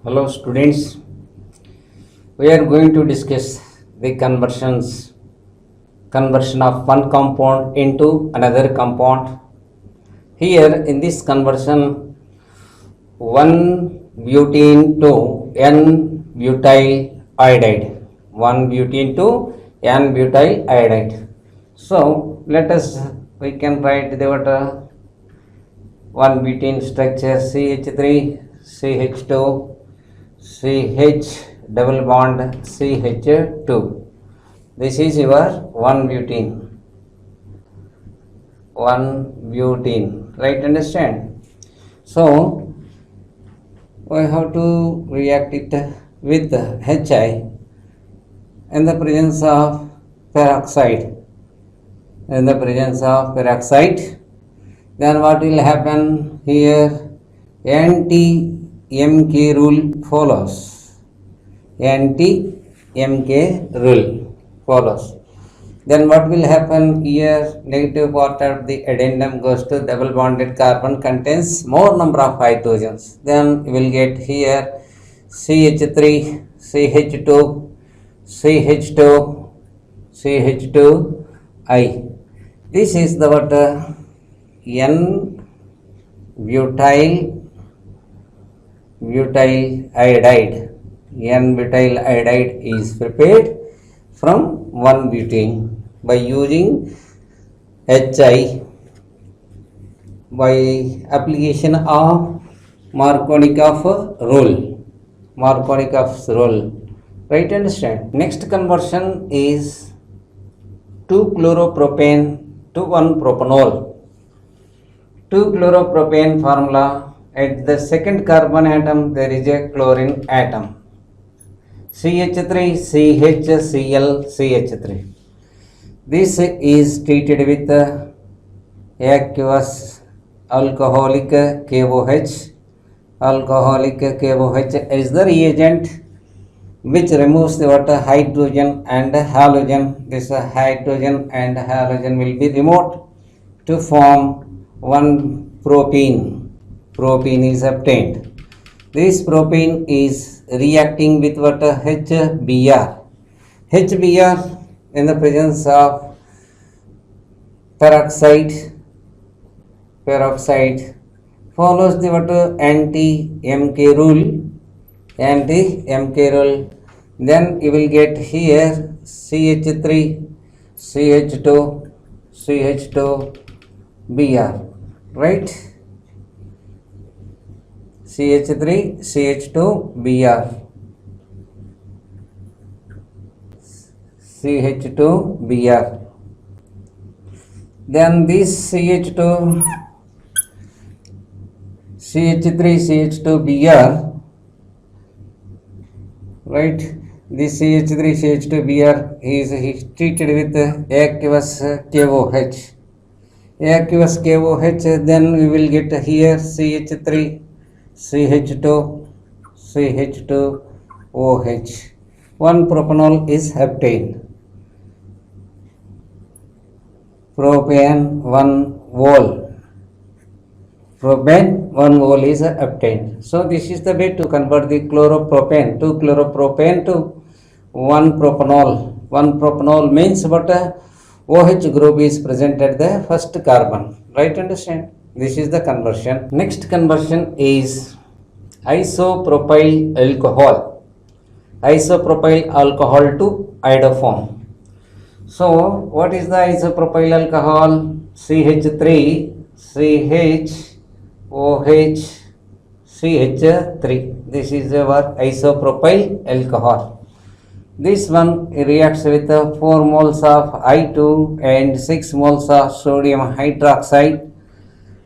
Hello students, we are going to discuss the conversion of one compound into another compound. Here in this conversion, 1 butene to n butyl iodide, 1 butene to n butyl iodide. So let us, we can write the what 1 butene structure CH3 CH2 CH double bond CH2. This is your 1 butene. 1 butene, right? Understand? So we have to react it with HI in the presence of peroxide. In the presence of peroxide, then what will happen here? Anti-MK rule follows. Anti-MK rule follows. Then what will happen here? Negative part of the addendum goes to double bonded carbon, contains more number of hydrogens. Then you will get here CH3, CH2, CH2, CH2I. This is the what N butyl iodide. N butyl iodide is prepared from 1 butene by using HI by application of Markovnikov rule. Markovnikov's rule, right? Understand? Next conversion is 2-chloropropane to 1-propanol. 2-chloropropane formula, at the second carbon atom there is a chlorine atom, CH3 CHCl CH3. This is treated with aqueous alcoholic KOH. Alcoholic KOH is the reagent which removes the water hydrogen and halogen. This hydrogen and halogen will be removed to form one propene. Propene is obtained. This propene is reacting with what? HBr. HBr in the presence of peroxide follows the what? Anti-MK rule. Anti-MK rule. Then you will get here CH3 CH2 CH2Br, right? CH3 CH2Br, CH2Br. Then this CH3 CH2Br, right? This CH3 CH2Br is treated with aqueous KOH. Aqueous KOH, then we will get here CH3 CH2 CH2OH. 1-propanol is obtained. Propane 1-mole. Propane 1-mole is obtained. So this is the way to convert the chloropropane, 2-chloropropane to 1-propanol. 1-propanol means what? OH group is present at the first carbon, right? Understand? This is the conversion. Next conversion is isopropyl alcohol. Isopropyl alcohol to iodoform. So what is the isopropyl alcohol? CH3 CHOH CH3. This is our isopropyl alcohol. This one reacts with 4 moles of I2 and 6 moles of sodium hydroxide.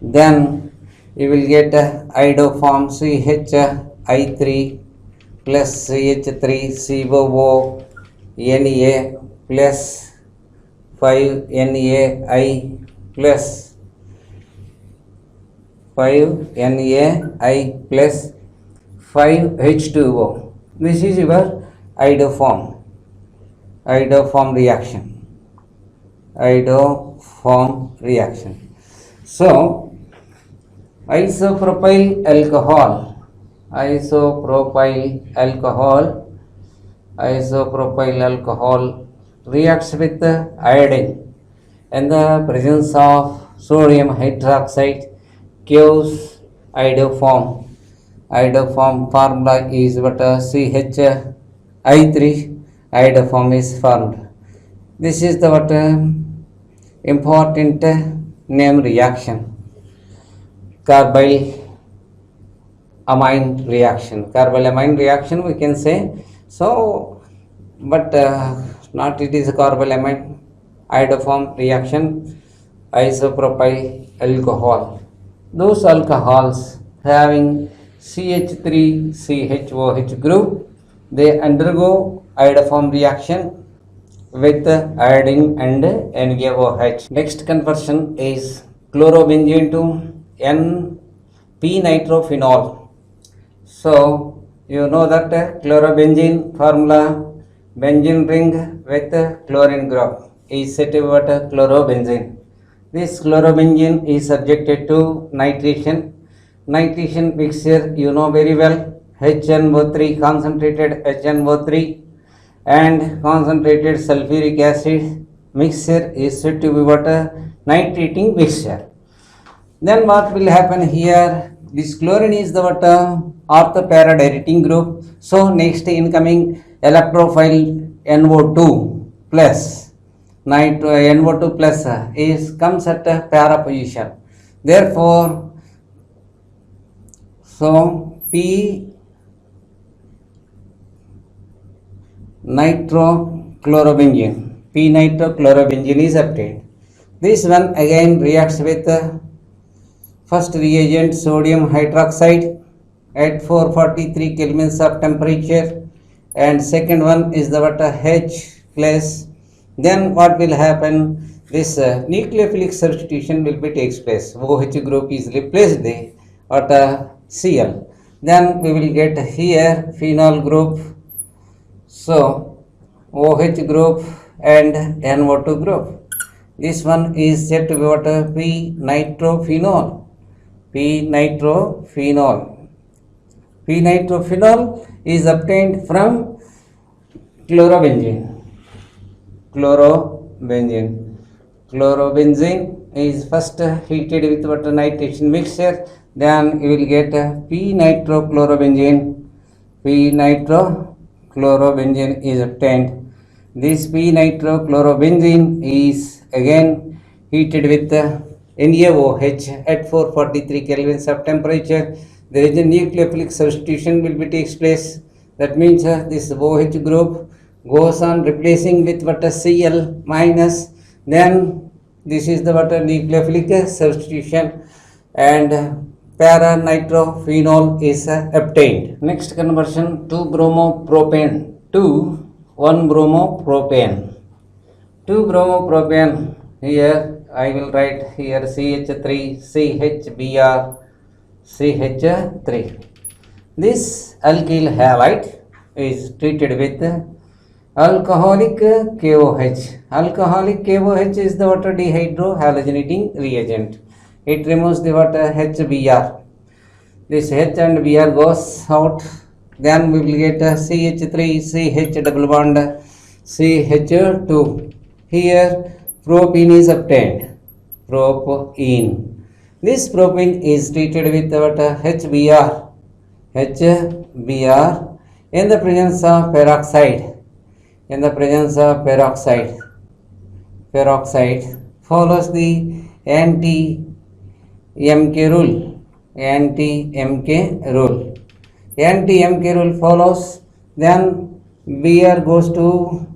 Then you will get iodoform CHI3 plus CH3 COO Na plus 5NaI plus 5H2O. This is your iodoform reaction. So isopropyl isopropyl alcohol, isopropyl alcohol reacts with iodine in the presence of sodium hydroxide gives iodoform. Iodoform formula is what CHI3 iodoform is formed. This is the what important name reaction, carbyl amine reaction. Carbyl amine reaction we can say so, but not it is a carbyl amine iodoform reaction. Isopropyl alcohol, those alcohols having CH3CHOH group, they undergo iodoform reaction with iodine and NaOH. Next conversion is chlorobenzene to N-p-nitrophenol. So you know that chlorobenzene formula, benzene ring with chlorine group is said to be what chlorobenzene. This chlorobenzene is subjected to nitration. Nitration mixture you know very well, HNO3, concentrated HNO3 and concentrated sulfuric acid mixture is said to be what nitrating mixture. Then what will happen here, this chlorine is the what orthoparadirecting group. So next incoming electrophile NO2 plus NO2 plus is comes at para position. Therefore so P nitrochlorobenzene is obtained. This one again reacts with first reagent sodium hydroxide at 443 kelvins of temperature, and second one is the what H plus. Then what will happen, this nucleophilic substitution will be takes place. OH group is replaced at Cl. Then we will get here phenol group. So OH group and NO2 group. This one is said to be what p-nitrophenol. P-nitrophenol. P-nitrophenol is obtained from chlorobenzene. Chlorobenzene is first heated with what nitration mixture. Then you will get p-nitrochlorobenzene. P-nitrochlorobenzene is obtained. This p-nitrochlorobenzene is again heated with NaOH at 443 kelvins of temperature. There is a nucleophilic substitution will be takes place. That means this OH group goes on replacing with what Cl minus. Then this is the what nucleophilic substitution and para nitrophenol is obtained. Next conversion, 2-bromopropane to 1-bromopropane. 2-bromopropane, here I will write here CH3 CHBr CH3. This alkyl halide is treated with alcoholic KOH. Alcoholic KOH is the water dehydrohalogenating reagent. It removes the water HBr. This H and Br goes out. Then we will get CH3 CH double bond CH2. Here propene is obtained. Propene. This propene is treated with what HBr. HBr in the presence of peroxide. In the presence of peroxide follows the anti-MK rule. Anti-MK rule follows. Then Br goes to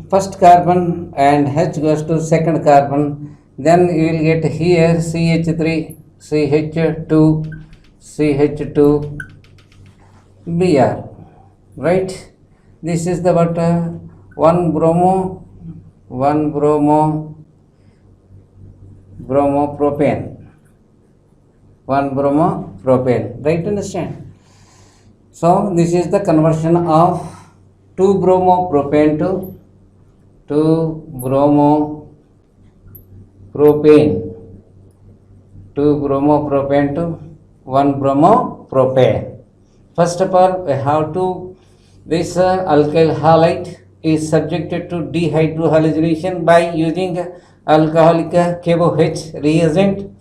first carbon and H goes to second carbon. Then you will get here CH3 CH2 Br. Right, this is the what 1-bromopropane. 1-bromopropane, right, understand? So this is the conversion of 2-bromopropane to 2-bromopropane. 1 bromopropane. First of all, we have to, this alkyl halide is subjected to dehydrohallucination by using alcoholic KOH reagent.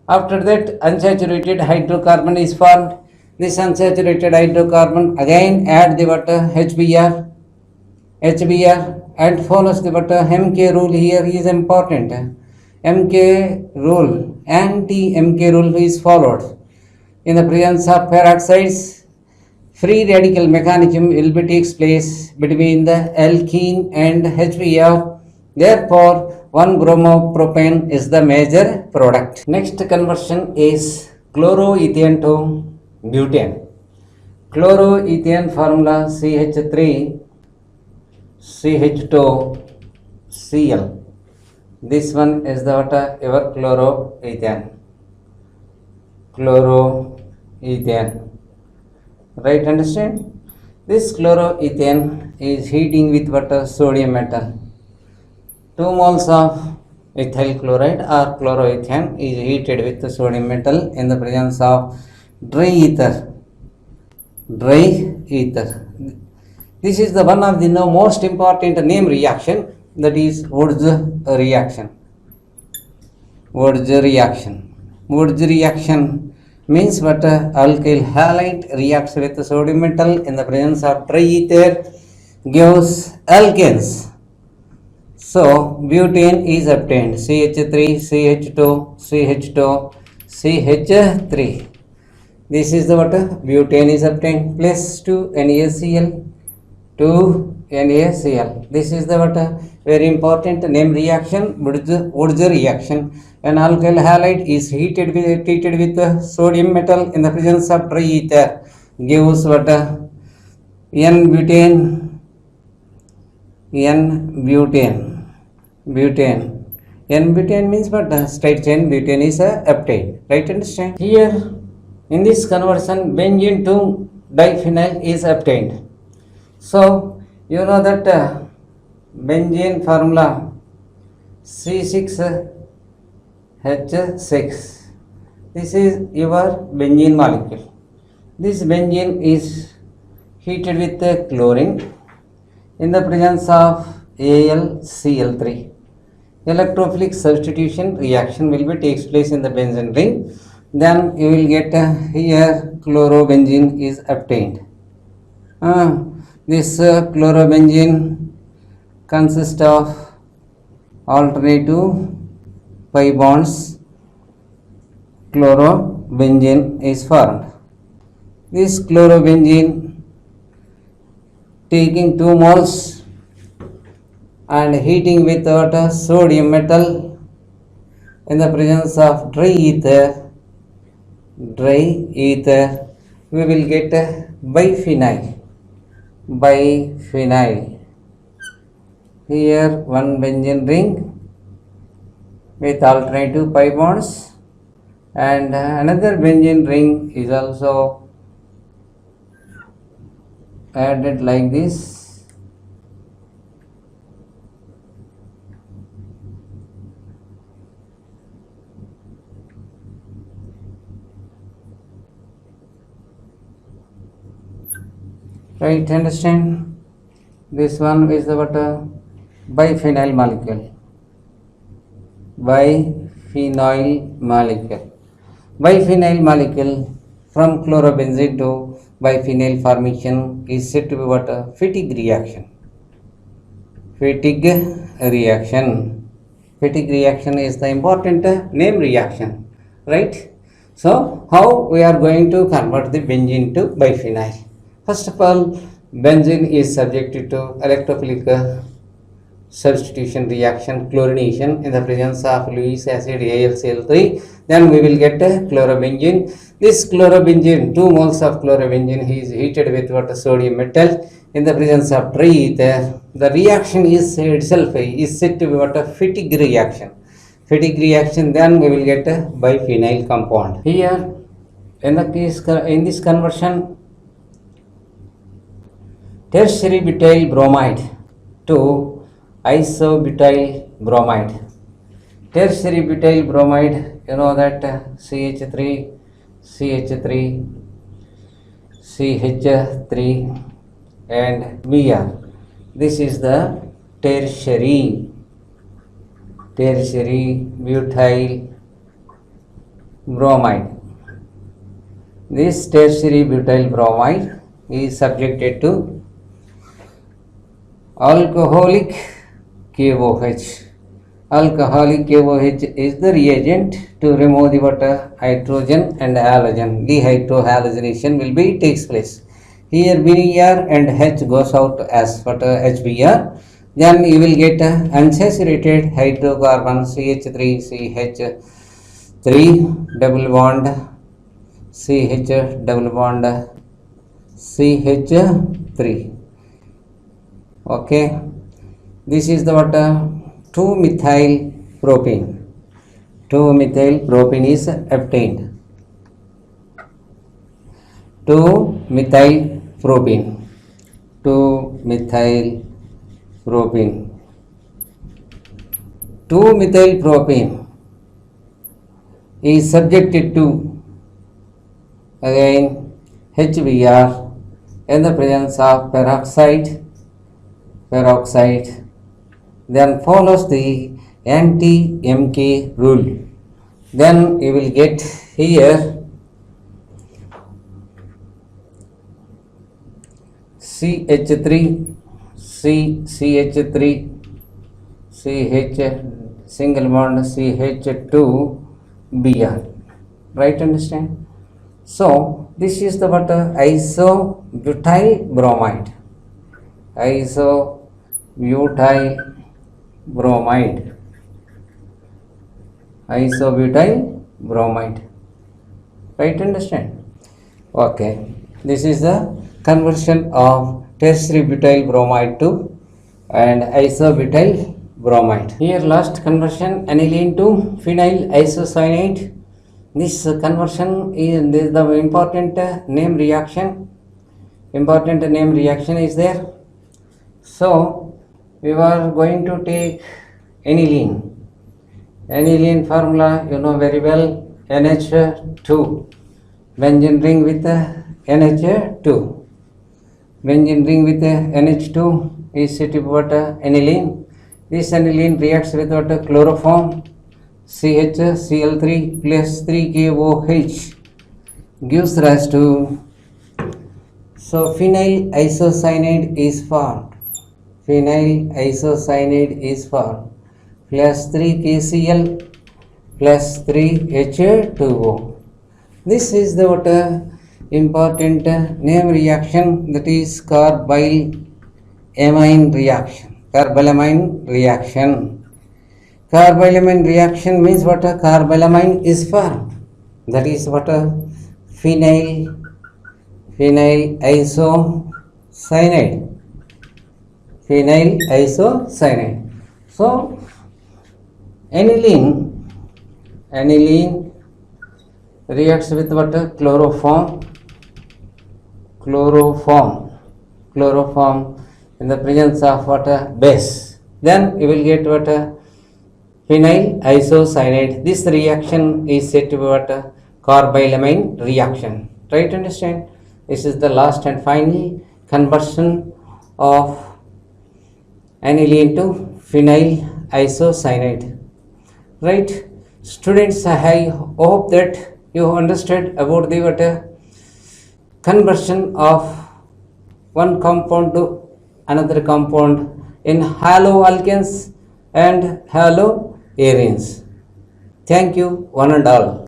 After that, unsaturated hydrocarbon is formed. This unsaturated hydrocarbon again add the water HBr and follows the water. MK rule here is important. MK rule, anti-MK rule is followed. In the presence of peroxides, free radical mechanism will be takes place between the alkene and HBr. Therefore, 1 bromopropane is the major product. Next conversion is chloroethane to butane. Chloroethane formula CH3 CH2 Cl. This one is the water your chloroethane. Chloroethane. Right, understand? This chloroethane is heating with water sodium metal. 2 moles of ethyl chloride or chloroethane is heated with the sodium metal in the presence of dry ether. Dry ether. This is the one of the most important name reaction, that is Wurtz reaction. Wurtz reaction. Wurtz reaction means what? Alkyl halide reacts with the sodium metal in the presence of dry ether, gives alkanes. So butane is obtained. CH3, CH2, CH2, CH3. This is the what? Butane is obtained. Plus 2 NaCl. 2 NaCl. This is the what? Very important name reaction, Wurtz reaction. When alkyl halide is treated with sodium metal in the presence of dry ether, gives what? N-butane. Butane. N-butane means what? Straight chain butane is obtained. Right, understand? Here, in this conversion, benzene to diphenyl is obtained. So, you know that benzene formula C6H6. This is your benzene molecule. This benzene is heated with chlorine in the presence of AlCl3. Electrophilic substitution reaction will be takes place in the benzene ring. Then you will get here chlorobenzene is obtained. This chlorobenzene consists of alternative pi bonds. Chlorobenzene is formed. This chlorobenzene taking 2 moles and heating with water sodium metal in the presence of dry ether, we will get biphenyl. Here one benzene ring with alternative pi bonds and another benzene ring is also added like this. Right, understand? This one is the what? Biphenyl molecule. Biphenyl molecule from chlorobenzene to biphenyl formation is said to be what? Fatigue reaction. Fatigue reaction is the important name reaction, right? So how we are going to convert the benzene to biphenyl? First of all, benzene is subjected to electrophilic substitution reaction, chlorination in the presence of Lewis acid AlCl3. Then we will get chlorobenzene. This chlorobenzene, 2 moles of chlorobenzene is heated with what? Sodium metal in the presence of dry ether. The reaction is itself is said to be what? Fatigue reaction. Then we will get a biphenyl compound. Here in this conversion, tertiary butyl bromide to isobutyl bromide. Tertiary butyl bromide, you know that CH3 CH3, CH3 and Br. This is the tertiary butyl bromide. This tertiary butyl bromide is subjected to alcoholic KOH. Alcoholic KOH is the reagent to remove the water, hydrogen and halogen. Dehydrohalogenation will be takes place. Here Br and H goes out as water HBr. Then you will get unsaturated hydrocarbon CH3 double bond CH double bond CH3. Okay, this is the water 2-methyl propene. 2-methyl propene is obtained. 2-methyl propene. 2-methyl propene. 2-methyl propene is subjected to again HBr in the presence of peroxide. Then follows the anti-MK rule. Then you will get here CH3 CH single bond CH2 Br. Right, understand? So this is the water isobutyl bromide. Isobutyl bromide. Right, understand? Okay, this is the conversion of tertiary butyl bromide to and isobutyl bromide. Here last conversion, aniline to phenyl isocyanate. This conversion is the important name reaction. Important name reaction is there. So we were going to take aniline. Aniline formula you know very well, NH2. Benzene ring with NH2. Benzene ring with NH2 is set to water aniline. This aniline reacts with water chloroform CHCl3 plus 3KOH gives rise to, so phenyl isocyanate is formed. Phenyl isocyanate is formed plus 3KCl plus 3H2O. This is the water important name reaction, that is carbylamine reaction. Carbylamine reaction means what? Carbylamine is formed. That is what? Phenyl isocyanate. So aniline reacts with what? Chloroform in the presence of what? Base. Then you will get what? Phenyl isocyanate. This reaction is said to be what? Carbylamine reaction. Try to understand. This is the last and final conversion of aniline to phenyl isocyanate. Right, students, I hope that you understood about the what? Conversion of one compound to another compound in haloalkanes and haloarenes. Thank you, one and all.